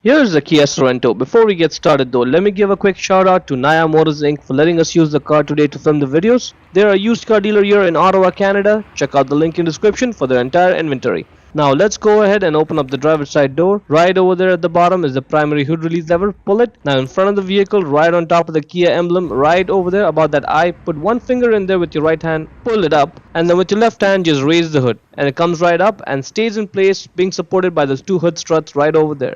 Here's the Kia Sorento. Before we get started though, let me give a quick shout out to Naya Motors Inc. for letting us use the car today to film the videos. They're a used car dealer here in Ottawa, Canada. Check out the link in the description for their entire inventory. Now let's go ahead and open up the driver's side door. Right over there at the bottom is the primary hood release lever. Pull it. Now in front of the vehicle, right on top of the Kia emblem, right over there about that eye, put one finger in there with your right hand, pull it up, and then with your left hand just raise the hood. And it comes right up and stays in place, being supported by those two hood struts right over there.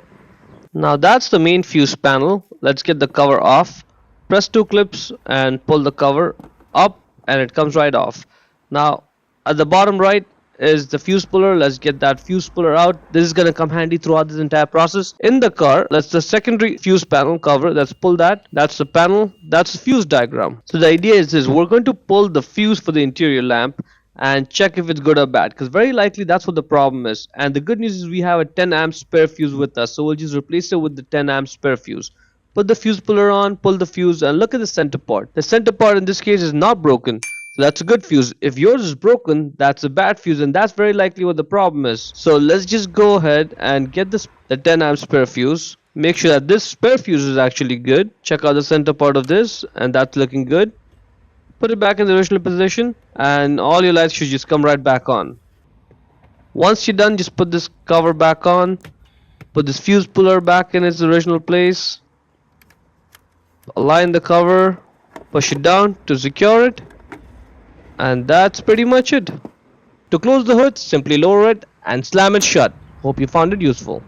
Now that's the main fuse panel. Let's get the cover off. Press two clips and pull the cover up and it comes right off. Now at the bottom right is the fuse puller. Let's get that fuse puller out. This is going to come handy throughout this entire process. In the car, that's the secondary fuse panel cover. Let's pull that. That's the panel. That's the fuse diagram. So the idea is this. We're going to pull the fuse for the interior lamp and check if it's good or bad, because very likely that's what the problem is. And the good news is we have a 10 amp spare fuse with us, so we'll just replace it with the 10 amp spare fuse. Put the fuse puller on, pull the fuse, and look at the center part. The center part in this case is not broken, so that's a good fuse. If yours is broken, that's a bad fuse, and that's very likely what the problem is. So let's just go ahead and get the 10 amp spare fuse. Make sure that this spare fuse is actually good. Check out the center part of this, and that's looking good. Put it back in the original position and all your lights should just come right back on. Once you're done, just put this cover back on, put this fuse puller back in its original place, align the cover, push it down to secure it, and that's pretty much it. To close the hood, simply lower it and slam it shut. Hope you found it useful.